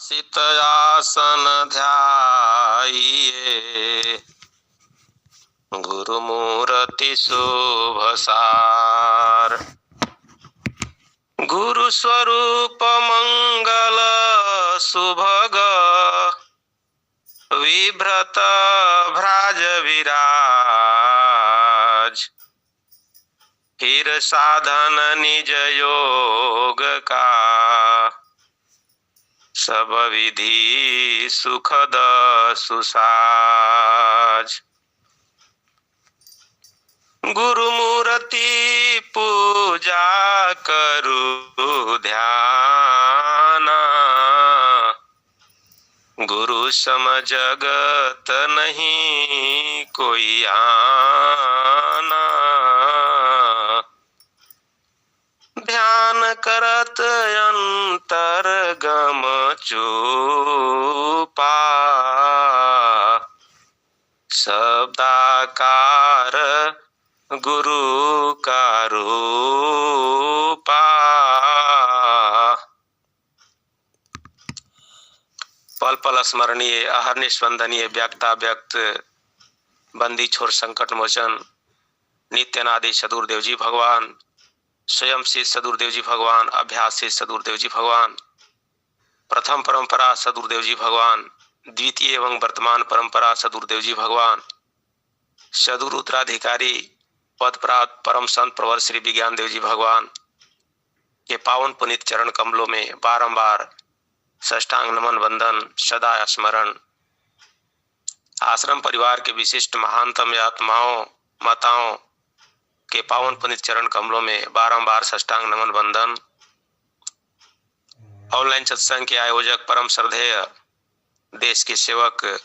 सित आसन ध्याइए, गुरु मूर्ति शुभ सार। गुरु स्वरूप मंगल सुभग, विभ्रत भ्राज विराज। फिर साधन निज योग का, सब विधि सुखद सुसाज। गुरु मूर्ति पूजा करू ध्यान, गुरु सम जगत नहीं कोई आना। ध्यान करत अंतर गम चूपा, शब्दाकार गुरु का रूपा। पल पल स्मरणीय अहर्निश वंदनीय व्यक्ता व्यक्त बंदी छोर संकट मोचन नित्यनादि सदगुरुदेव जी भगवान, स्वयं से सदगुरुदेव जी भगवान, अभ्यास से सदगुरुदेव जी भगवान, प्रथम परंपरा सदगुरुदेव जी भगवान, द्वितीय एवं वर्तमान परंपरा सदगुरुदेव जी भगवान, सदगुरु उत्तराधिकारी पद प्राप्त परम संत प्रवर श्री विज्ञान देव जी भगवान के पावन पुनीत चरण कमलों में बारंबार साष्टांग नमन वंदन सदा स्मरण। आश्रम परिवार के विशिष्ट महानतम आत्माओं माताओं के पावन पुनीत चरण कमलों में बारंबार साष्टांग नमन वंदन। ऑनलाइन सत्संग के आयोजक परम श्रद्धेय देश के सेवक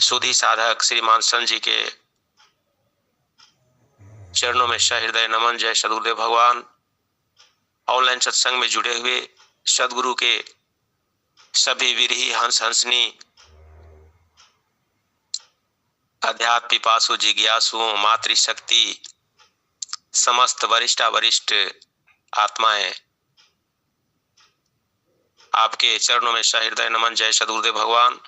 सुधी साधक श्रीमान संत जी के चरणों में सहृदय नमन। जय सदगुरुदेव भगवान। ऑनलाइन सत्संग में जुड़े हुए सदगुरु के सभी विरही हंस हंसनी अध्यात्म पिपासु जिज्ञासुओं मातृशक्ति समस्त वरिष्ठा वरिष्ठ आत्माएं आपके चरणों में सहृदय नमन। जय सदगुरुदेव भगवान।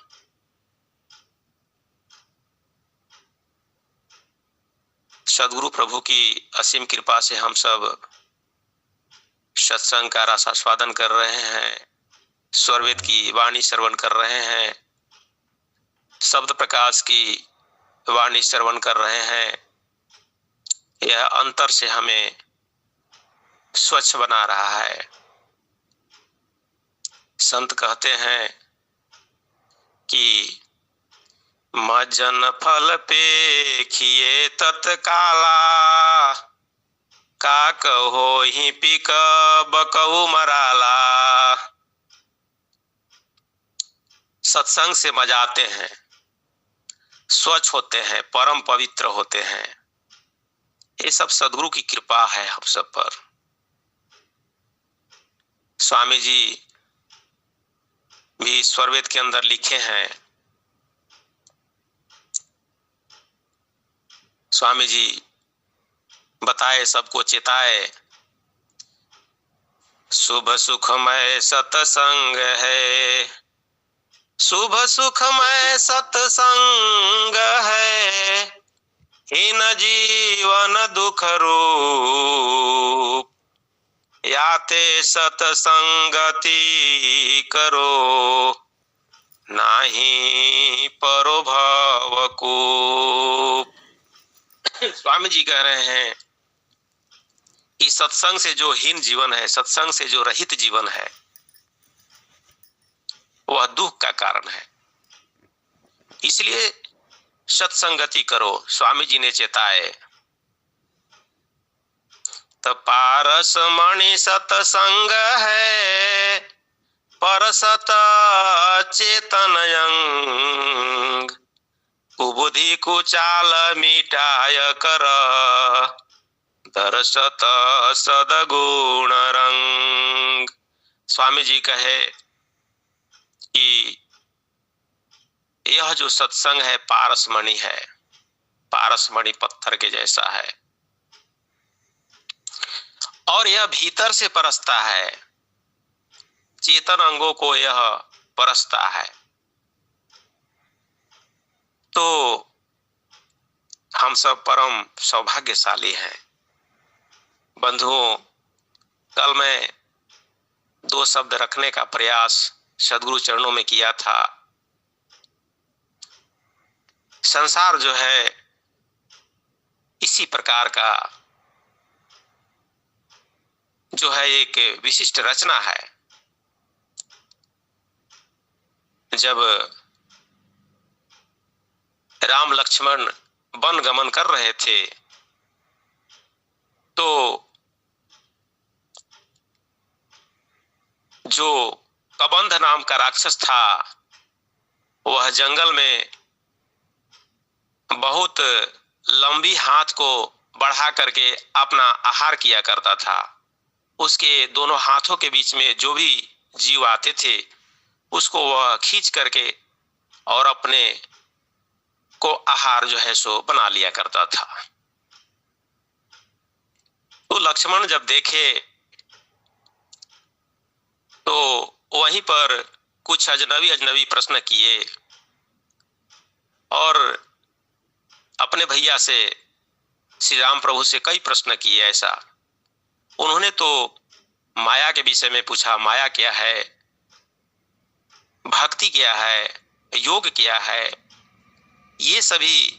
सदगुरु प्रभु की असीम कृपा से हम सब सत्संग का रसास्वादन कर रहे हैं, स्वरवेद की वाणी श्रवण कर रहे हैं, शब्द प्रकाश की वाणी श्रवण कर रहे हैं। यह अंतर से हमें स्वच्छ बना रहा है। संत कहते हैं कि मज्जन फल पे खिए तत्काला, का कहो ही पिक बकऊ मराला। सत्संग से मजा आते हैं, स्वच्छ होते हैं, परम पवित्र होते हैं। ये सब सदगुरु की कृपा है हम सब पर। स्वामी जी भी स्वरवेद के अंदर लिखे हैं, स्वामी जी बताए सबको चेताए, शुभ सुखमय सत्संग है, शुभ सुखमय सत्संग है, हीन जीवन दुख रूप, याते सत्संगति करो, नाही परो भवकूप। स्वामी जी कह रहे हैं कि सत्संग से जो हीन जीवन है, सत्संग से जो रहित जीवन है, वह दुख का कारण है। इसलिए सत्संगति करो। स्वामी जी ने चेताए, तो पारस मणि सत्संग है, परसत चेतन अंग, कुबुद्धि कुचाल मिटाय कर, दर्शत सदगुण रंग। स्वामी जी कहे कि यह जो सत्संग है पारसमणि है, पारसमणि पत्थर के जैसा है, और यह भीतर से परसता है। चेतन अंगों को यह परसता है। तो हम सब परम सौभाग्यशाली हैं। बंधुओं, कल मैं 2 शब्द रखने का प्रयास सद्गुरु चरणों में किया था। संसार जो है इसी प्रकार का जो है एक विशिष्ट रचना है। जब राम लक्ष्मण वन गमन कर रहे थे तो जो कबंध नाम का राक्षस था वह जंगल में बहुत लंबी हाथ को बढ़ा करके अपना आहार किया करता था। उसके दोनों हाथों के बीच में जो भी जीव आते थे उसको वह खींच करके और अपने को आहार जो है सो बना लिया करता था। तो लक्ष्मण जब देखे तो वहीं पर कुछ अजनबी प्रश्न किए और अपने भैया से, श्री राम प्रभु से कई प्रश्न किए। ऐसा उन्होंने तो माया के विषय में पूछा, माया क्या है, भक्ति क्या है, योग क्या है, ये सभी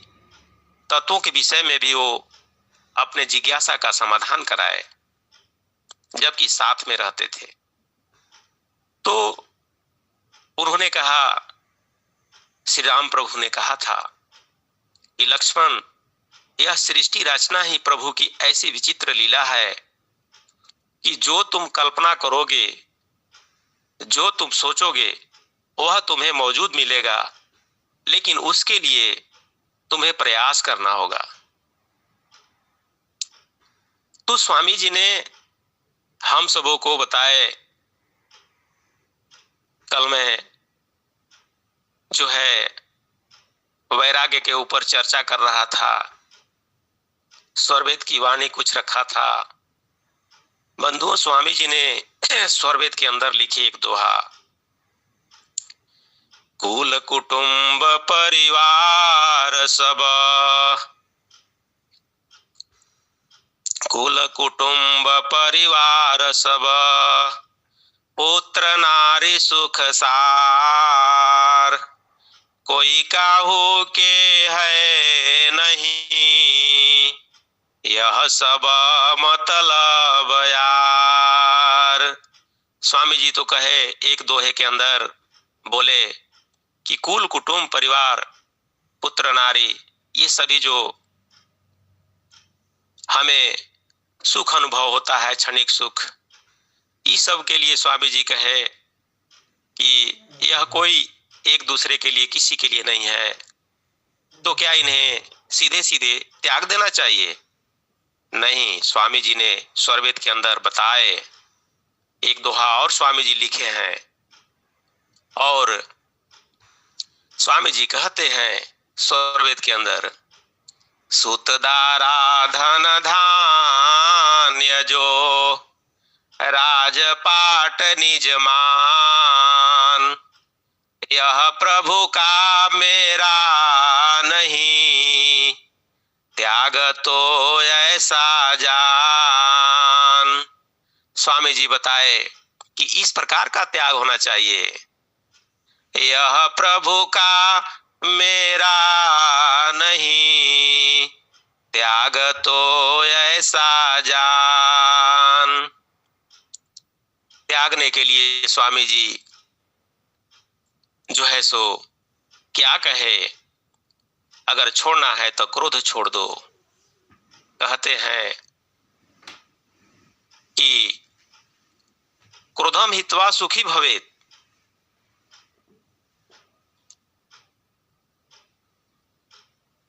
तत्वों के विषय में भी वो अपने जिज्ञासा का समाधान कराए जबकि साथ में रहते थे। तो उन्होंने कहा, श्री राम प्रभु ने कहा था कि लक्ष्मण, यह सृष्टि रचना ही प्रभु की ऐसी विचित्र लीला है कि जो तुम कल्पना करोगे, जो तुम सोचोगे वह तुम्हें मौजूद मिलेगा, लेकिन उसके लिए तुम्हें प्रयास करना होगा। तो स्वामी जी ने हम सबों को बताए, कल मैं जो है वैराग्य के ऊपर चर्चा कर रहा था, स्वरवेद की वाणी कुछ रखा था। बंधुओं, स्वामी जी ने स्वरवेद के अंदर लिखी एक दोहा, कुल कुटुंब परिवार सब, कुल कुटुंब परिवार सब, पुत्र नारी सुख सार, कोई काहू के है नहीं, यह सब मतलब यार। स्वामी जी तो कहे एक दोहे के अंदर बोले कि कुल कुटुंब परिवार पुत्र नारी, ये सभी जो हमें सुख अनुभव होता है, क्षणिक सुख, इस सब के लिए स्वामी जी कहे कि यह कोई एक दूसरे के लिए, किसी के लिए नहीं है। तो क्या इन्हें सीधे सीधे त्याग देना चाहिए? नहीं, स्वामी जी ने स्वरवेद के अंदर बताए। एक दोहा और स्वामी जी लिखे हैं और स्वामी जी कहते हैं स्वरवेद के अंदर, सुत दारा धन धान्य जो, राजपाट निज मान, यह प्रभु का मेरा नहीं, त्याग तो ऐसा जान। स्वामी जी बताए कि इस प्रकार का त्याग होना चाहिए, यह प्रभु का मेरा नहीं, त्याग तो ऐसा जान। त्यागने के लिए स्वामी जी जो है सो क्या कहे, अगर छोड़ना है तो क्रोध छोड़ दो। कहते हैं कि क्रोधम हित्वा सुखी भवेत्,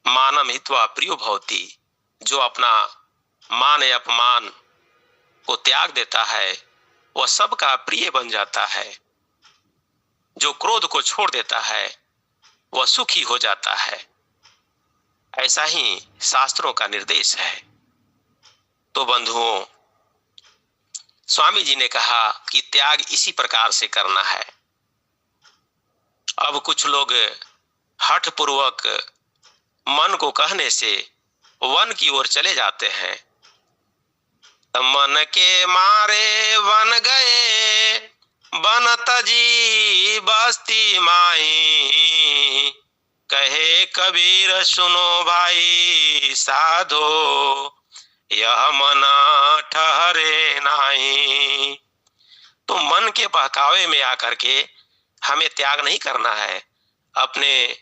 मानम हित्वा प्रियो भवति। जो अपना मान या अपमान को त्याग देता है वह सबका प्रिय बन जाता है। जो क्रोध को छोड़ देता है वह सुखी हो जाता है। ऐसा ही शास्त्रों का निर्देश है। तो बंधुओं, स्वामी जी ने कहा कि त्याग इसी प्रकार से करना है। अब कुछ लोग हठ पूर्वक मन को कहने से वन की ओर चले जाते हैं। मन के मारे वन गए, बन तजी बस्ती माई, कहे कबीर सुनो भाई साधो, यह मन ठहरे नाही। तो मन के बहकावे में आकर के हमें त्याग नहीं करना है, अपने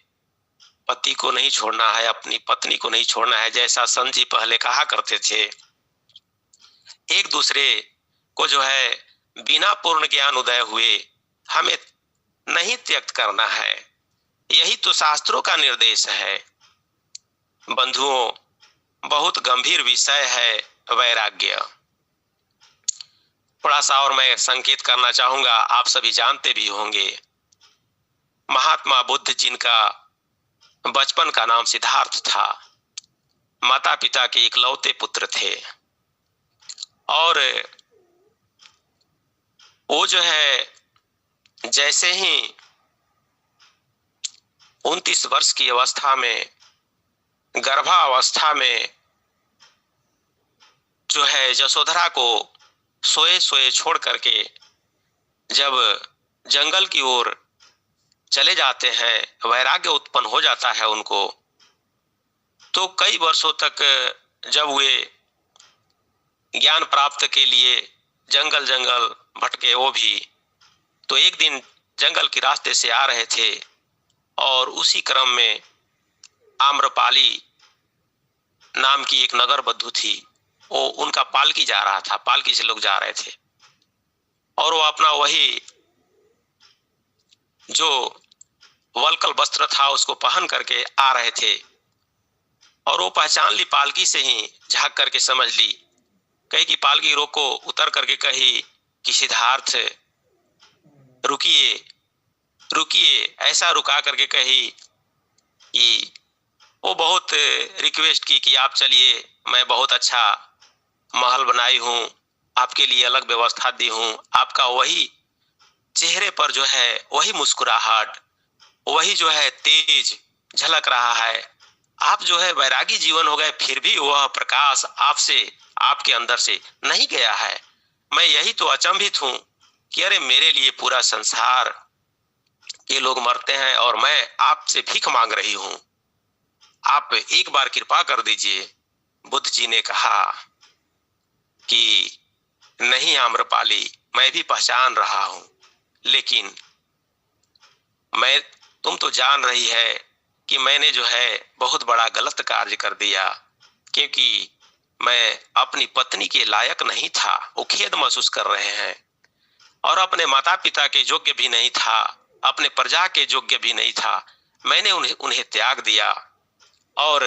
पति को नहीं छोड़ना है, अपनी पत्नी को नहीं छोड़ना है। जैसा संत जी पहले कहा करते थे, एक दूसरे को जो है बिना पूर्ण ज्ञान उदय हुए हमें नहीं त्यक्त करना है। यही तो शास्त्रों का निर्देश है। बंधुओं, बहुत गंभीर विषय है वैराग्य। थोड़ा सा और मैं संकेत करना चाहूंगा, आप सभी जानते भी होंगे। महात्मा बुद्ध जिनका बचपन का नाम सिद्धार्थ था, माता पिता के इकलौते पुत्र थे, और वो जो है जैसे ही 29 वर्ष की अवस्था में, गर्भावस्था में जो है यशोधरा को सोए सोए छोड़ करके जब जंगल की ओर चले जाते हैं, वैराग्य उत्पन्न हो जाता है उनको। तो कई वर्षों तक जब वे ज्ञान प्राप्त के लिए जंगल जंगल भटके वो भी, तो एक दिन जंगल के रास्ते से आ रहे थे और उसी क्रम में आम्रपाली नाम की एक नगर बधू थी, वो उनका पालकी जा रहा था, पालकी से लोग जा रहे थे, और वो अपना वही जो वलकल वस्त्र था उसको पहन करके आ रहे थे, और वो पहचान ली, पालकी से ही झांक करके समझ ली। कही कि पालकी रोको, उतर करके कही कि सिद्धार्थ रुकिए रुकिए, ऐसा रुका करके कही कि वो बहुत रिक्वेस्ट की कि आप चलिए, मैं बहुत अच्छा महल बनाई हूँ, आपके लिए अलग व्यवस्था दी हूँ। आपका वही चेहरे पर जो है वही मुस्कुराहट, वही जो है तेज झलक रहा है। आप जो है वैरागी जीवन हो गए, फिर भी वह प्रकाश आपसे, आपके अंदर से नहीं गया है। मैं यही तो अचंभित हूं कि अरे मेरे लिए पूरा संसार के लोग मरते हैं और मैं आपसे भीख मांग रही हूं, आप एक बार कृपा कर दीजिए। बुद्ध जी ने कहा कि नहीं आम्रपाली, मैं भी पहचान रहा हूं, लेकिन तुम तो जान रही है कि मैंने जो है बहुत बड़ा गलत कार्य कर दिया, क्योंकि मैं अपनी पत्नी के लायक नहीं था। वो खेद महसूस कर रहे हैं, और अपने माता पिता के योग्य भी नहीं था, अपने प्रजा के योग्य भी नहीं था। मैंने उन्हें त्याग दिया और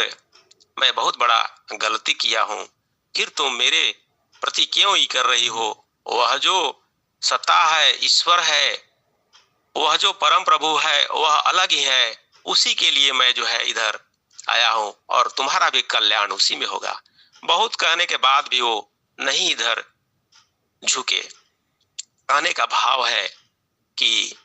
मैं बहुत बड़ा गलती किया हूं। फिर तुम मेरे प्रति क्यों ही कर रही हो? वह जो सत्ता है, ईश्वर है, वह जो परम प्रभु है, वह अलग ही है। उसी के लिए मैं जो है इधर आया हूं, और तुम्हारा भी कल्याण उसी में होगा। बहुत कहने के बाद भी वो नहीं इधर झुके। कहने का भाव है कि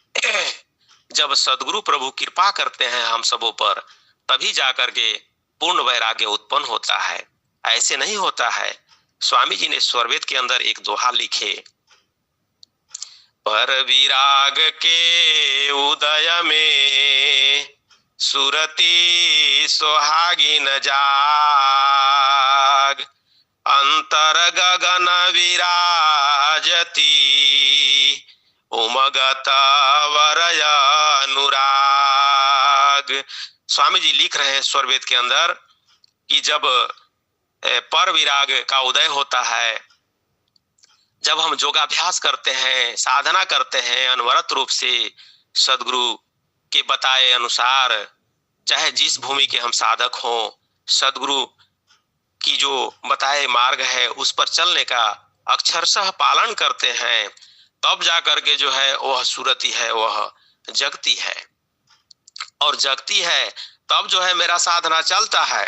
जब सदगुरु प्रभु कृपा करते हैं हम सबों पर, तभी जाकर के पूर्ण वैराग्य उत्पन्न होता है, ऐसे नहीं होता है। स्वामी जी ने स्वरवेद के अंदर एक दोहा लिखे, पर विराग के उदय में सुरती सुहागिन जाग, अंतर गगन विराजती उमगत वरय अनुराग। स्वामी जी लिख रहे हैं स्वरवेद के अंदर कि जब पर विराग का उदय होता है, जब हम योगाभ्यास करते हैं, साधना करते हैं, अनवरत रूप से सदगुरु के बताए अनुसार, चाहे जिस भूमि के हम साधक हों, सदगुरु की जो बताए मार्ग है उस पर चलने का अक्षरशः पालन करते हैं, तब जाकर के जो है वह सूरती है, वह जगती है। और जगती है तब जो है मेरा साधना चलता है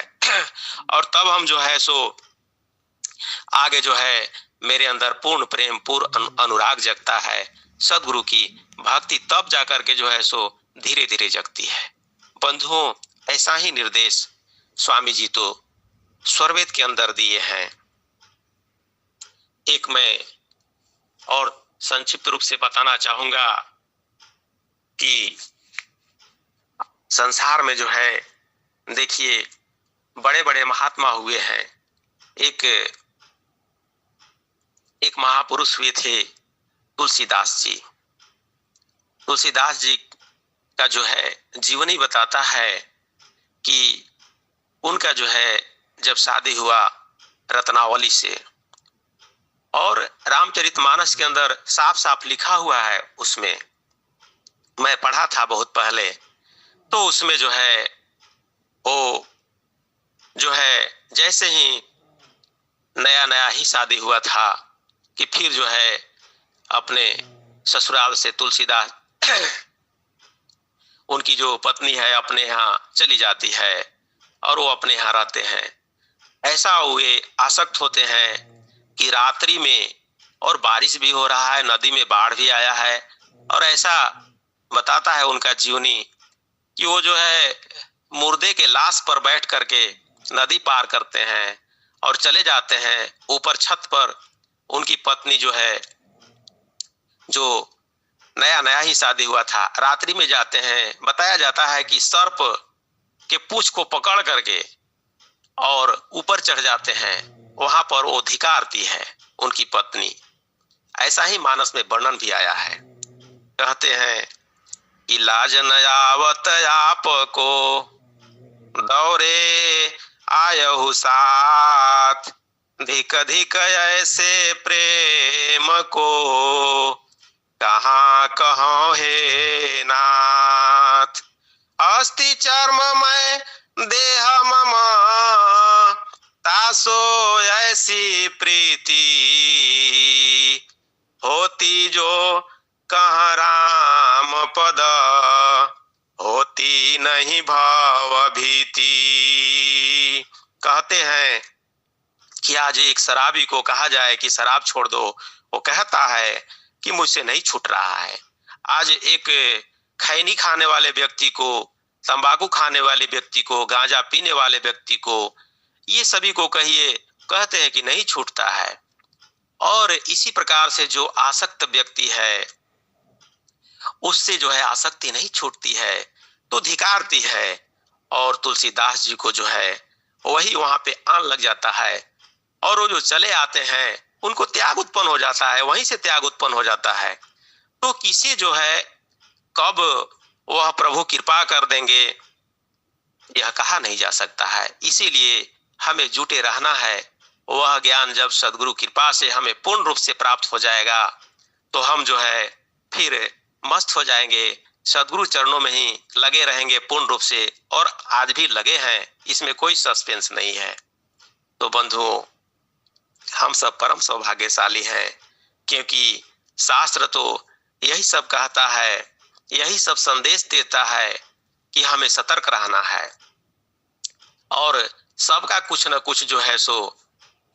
और तब हम जो है सो आगे जो है मेरे अंदर पूर्ण प्रेम, पूर्ण अनुराग जगता है। सदगुरु की भक्ति तब जाकर के जो है सो धीरे धीरे जगती है। बंधुओं, ऐसा ही निर्देश स्वामी जी तो स्वरवेद के अंदर दिए हैं। एक मैं और संक्षिप्त रूप से बताना चाहूंगा कि संसार में जो है देखिए बड़े बड़े महात्मा हुए हैं। एक महापुरुष हुए थे तुलसीदास जी। तुलसीदास जी का जो है जीवनी बताता है कि उनका जो है जब शादी हुआ रत्नावली से, और रामचरितमानस के अंदर साफ साफ लिखा हुआ है, उसमें मैं पढ़ा था बहुत पहले, तो उसमें जो है वो जो है जैसे ही नया नया ही शादी हुआ था कि फिर जो है अपने ससुराल से तुलसीदास उनकी जो पत्नी है अपने यहाँ चली जाती है और वो अपने यहाँ रहते हैं। ऐसा वे आसक्त होते हैं कि रात्रि में, और बारिश भी हो रहा है, नदी में बाढ़ भी आया है, और ऐसा बताता है उनका जीवनी कि वो जो है मुर्दे के लाश पर बैठ करके नदी पार करते हैं और चले जाते हैं ऊपर छत पर। उनकी पत्नी जो है, जो नया नया ही शादी हुआ था, रात्रि में जाते हैं। बताया जाता है कि सर्प के पूंछ को पकड़ करके और ऊपर चढ़ जाते हैं, वहां पर वो धिकारती है उनकी पत्नी। ऐसा ही मानस में वर्णन भी आया है। कहते हैं कि लाज न आवत आप को दौरे आयहु साथ, धिक धिक ऐसे प्रेम को कहाँ कहो हे नाथ। अस्ति चर्म में देह मम तासो ऐसी प्रीति, होती जो कहाँ राम पद होती नहीं भाव भीति। कहते हैं कि आज एक शराबी को कहा जाए कि शराब छोड़ दो, वो कहता है कि मुझसे नहीं छूट रहा है। आज एक खैनी खाने वाले व्यक्ति को, तंबाकू खाने वाले व्यक्ति को, गांजा पीने वाले व्यक्ति को, ये सभी को कहिए, कहते हैं कि नहीं छूटता है। और इसी प्रकार से जो आसक्त व्यक्ति है उससे जो है आसक्ति नहीं छूटती है, तो धिकारती है। और तुलसीदास जी को जो है वही वहां पे आन लग जाता है, और वो जो चले आते हैं उनको त्याग उत्पन्न हो जाता है, वहीं से त्याग उत्पन्न हो जाता है। तो किसी जो है कब वह प्रभु कृपा कर देंगे यह कहा नहीं जा सकता है। इसीलिए हमें जुटे रहना है। वह ज्ञान जब सदगुरु कृपा से हमें पूर्ण रूप से प्राप्त हो जाएगा तो हम जो है फिर मस्त हो जाएंगे, सदगुरु चरणों में ही लगे रहेंगे पूर्ण रूप से, और आज भी लगे हैं, इसमें कोई सस्पेंस नहीं है। तो बंधुओं, हम सब परम सौभाग्यशाली हैं, क्योंकि शास्त्र तो यही सब कहता है, यही सब संदेश देता है कि हमें सतर्क रहना है, और सबका कुछ न कुछ जो है सो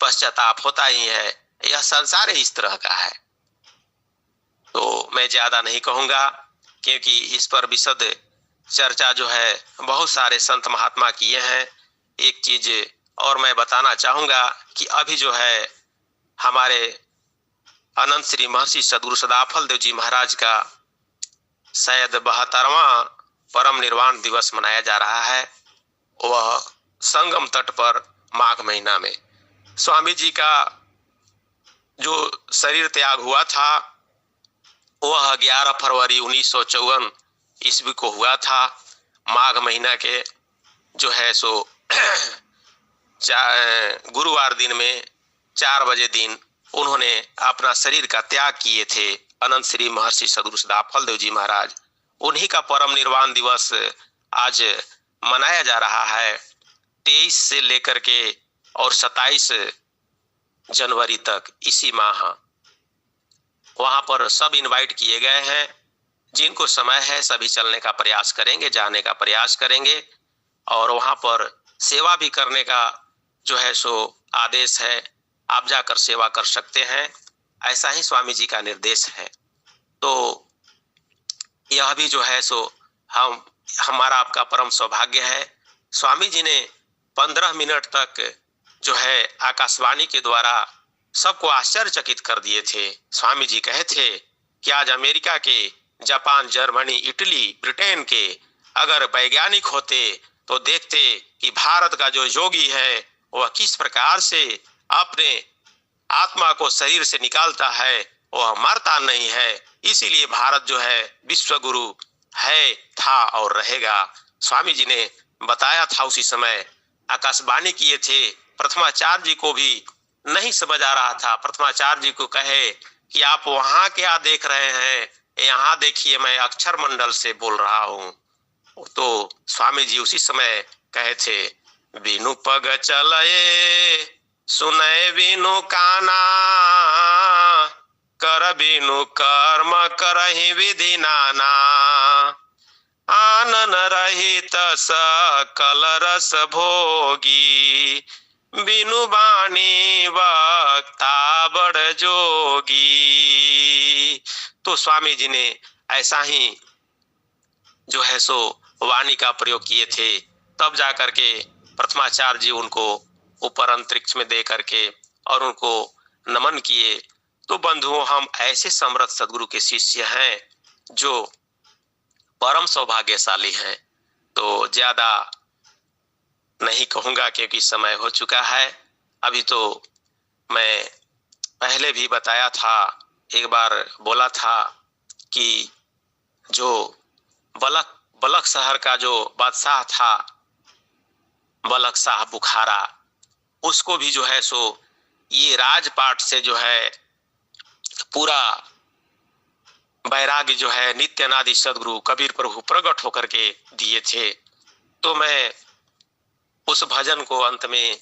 पश्चाताप होता ही है। यह संसार इस तरह का है। तो मैं ज्यादा नहीं कहूंगा, क्योंकि इस पर विशद चर्चा जो है बहुत सारे संत महात्मा किए हैं। एक चीज और मैं बताना चाहूंगा कि अभी जो है हमारे अनंत श्री महर्षि सद्गुरु सदाफल देव जी महाराज का शायद 72वां परम निर्वाण दिवस मनाया जा रहा है। वह संगम तट पर माघ महीना में स्वामी जी का जो शरीर त्याग हुआ था वह 11 फरवरी 1954 ईस्वी को हुआ था। माघ महीना के जो है सो गुरुवार दिन में 4 बजे दिन उन्होंने अपना शरीर का त्याग किए थे अनंत श्री महर्षि सद्गुरु सदाफल देव जी महाराज। उन्हीं का परम निर्वाण दिवस आज मनाया जा रहा है। 23 से लेकर के और 27 जनवरी तक इसी माह वहां पर सब इनवाइट किए गए हैं। जिनको समय है सभी चलने का प्रयास करेंगे, जाने का प्रयास करेंगे, और वहां पर सेवा भी करने का जो है सो आदेश है। आप जाकर सेवा कर सकते हैं। ऐसा ही स्वामी जी का निर्देश है। तो यह भी जो है सो हमारा आपका परम सौभाग्य है। स्वामी जी ने 15 मिनट तक जो है आकाशवाणी के द्वारा सबको आश्चर्यचकित कर दिए थे। स्वामी जी कहे थे कि आज अमेरिका के, जापान, जर्मनी, इटली, ब्रिटेन के अगर वैज्ञानिक होते तो देखते कि भारत का जो योगी है वह किस प्रकार से अपने आत्मा को शरीर से निकालता है, वह मरता नहीं है। इसीलिए भारत जो है विश्व गुरु है, था और रहेगा। स्वामी जी ने बताया था, उसी समय आकाशवाणी किए थे। प्रथमाचार्य जी को भी नहीं समझ आ रहा था। प्रथमाचार्य जी को कहे कि आप वहां क्या देख रहे हैं, यहाँ देखिए मैं अक्षर मंडल से बोल रहा हूँ। तो स्वामी जी उसी समय कहे थे, बिनु पग चलए सुनय बिनु काना, कर बिनु कर्म करहि विधि नाना, आनन रहित सकल रस भोगी, बिनु बाणी वक्ता बड़ जोगी। तो स्वामी जी ने ऐसा ही जो है सो वाणी का प्रयोग किए थे। तब जाकर के प्रथमाचार्य जी उनको ऊपर अंतरिक्ष में दे करके और उनको नमन किए। तो बंधुओं, हम ऐसे समर्थ सदगुरु के शिष्य हैं जो परम सौभाग्यशाली हैं। तो ज्यादा नहीं कहूंगा क्योंकि समय हो चुका है। अभी तो मैं पहले भी बताया था, एक बार बोला था कि जो बलख शहर का जो बादशाह था, बलख शाह बुखारा, उसको भी जो है सो ये राजपाट से जो है पूरा वैराग्य जो है नित्य अनादि सदगुरु कबीर प्रभु प्रकट होकर के दिए थे। तो मैं उस भजन को अंत में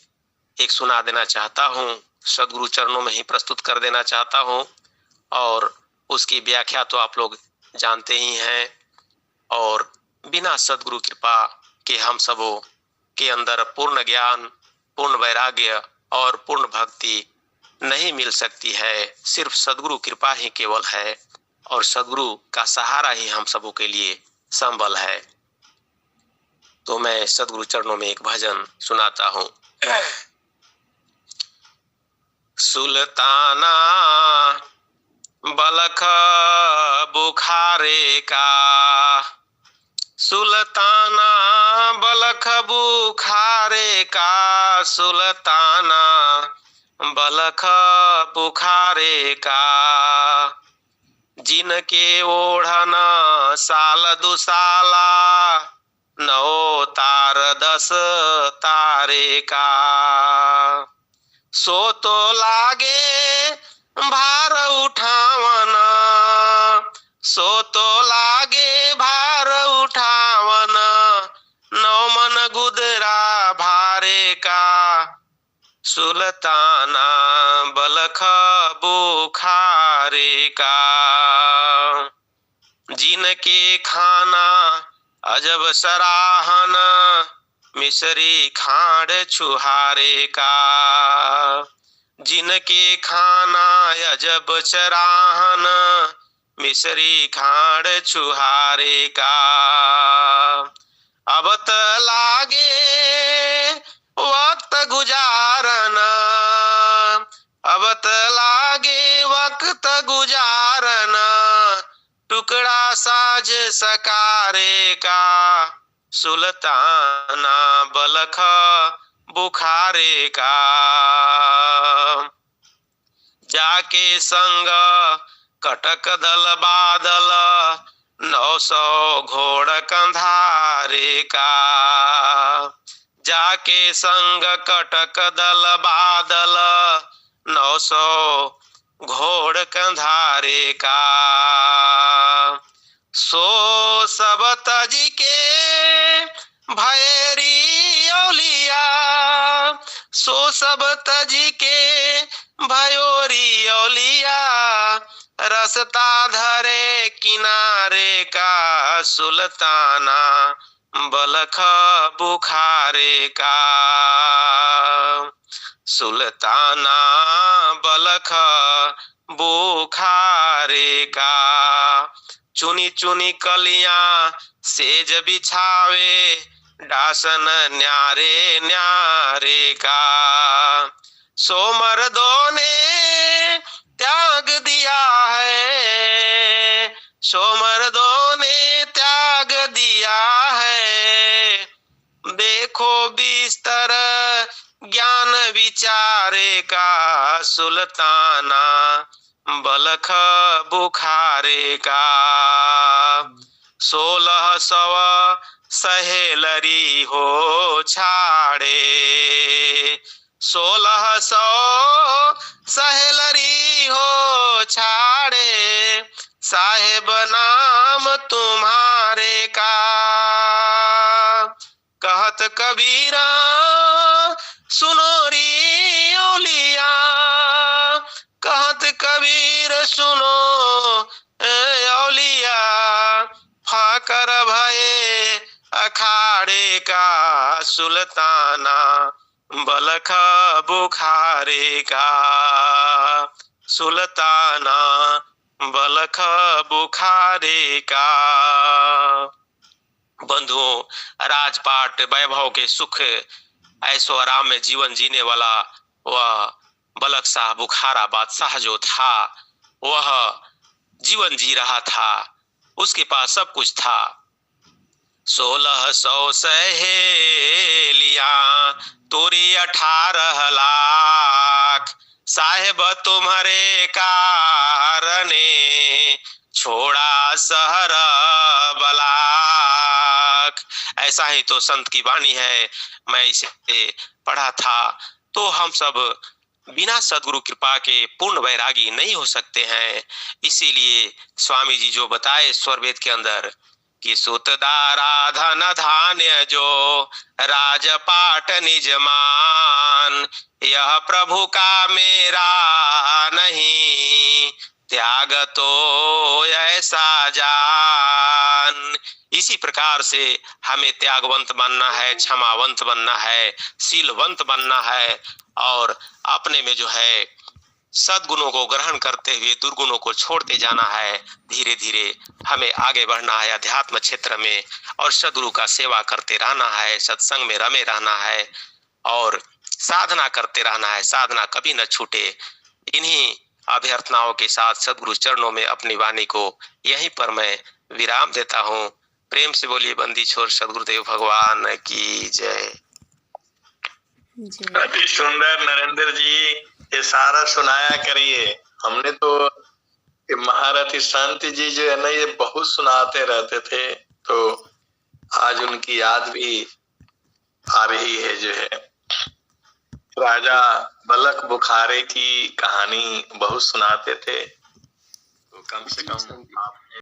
एक सुना देना चाहता हूँ, सदगुरु चरणों में ही प्रस्तुत कर देना चाहता हूँ। और उसकी व्याख्या तो आप लोग जानते ही हैं। और बिना सदगुरु कृपा के हम सबों के अंदर पूर्ण ज्ञान, पूर्ण वैराग्य और पूर्ण भक्ति नहीं मिल सकती है। सिर्फ सदगुरु कृपा ही केवल है और सदगुरु का सहारा ही हम सबों के लिए संबल है। तो मैं सदगुरु चरणों में एक भजन सुनाता हूँ। सुल्ताना बलख बुखारे का, सुल्ताना बलख बुखारे का, सुल्ताना बलख बुखारे का, जिनके ओढ़न साल दुसाला, 9 तार 10 तारे का, सो तो लागे भार उठावन, सो तो लागे भार उठावन, 9 मन गुदरा भारे का, सुल्ताना बलख बुखारे का, जिनके खाना अजब सराहन, मिसरी खाड़ छुहारे का, जिनके खाना अजब चराहन, मिसरी खाड़ छुहारे का, अब त लागे वक्त गुजारन, अब त लागे वक्त गुजारन, टुकड़ा साज सकारे का, सुल्ताना बलख बुखारे का, जाके संग कटक दल बादल, 900 घोड़ कंधारे का, जाके संग कटक दल बादल, 900 घोड़ कंधारे का, सो सब तजी के भैरी औलिया, सो सब तजी के भयोरी औलिया, रसता धरे किनारे का, सुल्ताना बलख बुखारे का, सुल्ताना बलख बुखारे का। चुनी चुनी कलियां सेज बिछावे, डासन न्यारे न्यारे का। सो मर्दों ने त्याग दिया है, सो मर्दों ने त्याग दिया है। देखो बिस्तर ज्ञान विचारे का, सुल्ताना बलख बुखारे का। 1600 सहेलरी हो छाड़े, 1600 सहेलरी हो छाड़े, साहेब नाम तुम्हारे का। कहत कबीरा सुनो री औलिया, कहत कबीर सुनो औलिया। फाकर भये अखाड़े का, सुल्ताना बलख बुखारे का। सुल्ताना बलख बुखारे का। बंधुओं, राजपाट वैभव के सुख ऐसो आराम में जीवन जीने वाला वह बलख शाह बुखारा बादशाह जो था, वह जीवन जी रहा था, उसके पास सब कुछ था। 1600 सहेलियां तोरी 18 लाख, साहेब तुम्हारे कारणे छोड़ा शहर बलाक। ऐसा ही तो संत की वाणी है। मैं इसे पढ़ा था। तो हम सब बिना सदगुरु कृपा के पूर्ण वैरागी नहीं हो सकते हैं। इसीलिए स्वामी जी जो बताए स्वरवेद के अंदर कि सुतदारा धन धान्य जो राजपाट निज मान, यह प्रभु का मेरा नहीं, त्याग तो ऐसा जान। इसी प्रकार से हमें त्यागवंत बनना है, क्षमावंत बनना है, शीलवंत बनना है और अपने में जो है सद्गुणों को ग्रहण करते हुए दुर्गुणों को छोड़ते जाना है। धीरे धीरे हमें आगे बढ़ना है अध्यात्म क्षेत्र में और सद्गुरु का सेवा करते रहना है, सत्संग में रमे रहना है और साधना करते रहना है। साधना कभी न छूटे। इन्हीं अभ्यर्थनाओं के साथ सद्गुरु चरणों में अपनी वाणी को यहीं पर मैं विराम देता हूँ। प्रेम से बोलिए बंदी छोर सद्गुरुदेव भगवान की जय। अति सुंदर नरेंद्र जी, ये सारा सुनाया करिए। हमने तो महारथी संत जी जो है ना, ये बहुत सुनाते रहते थे, तो आज उनकी याद भी आ रही है। जो है राजा बलख बुखारे की कहानी बहुत सुनाते थे, तो कम से कम आप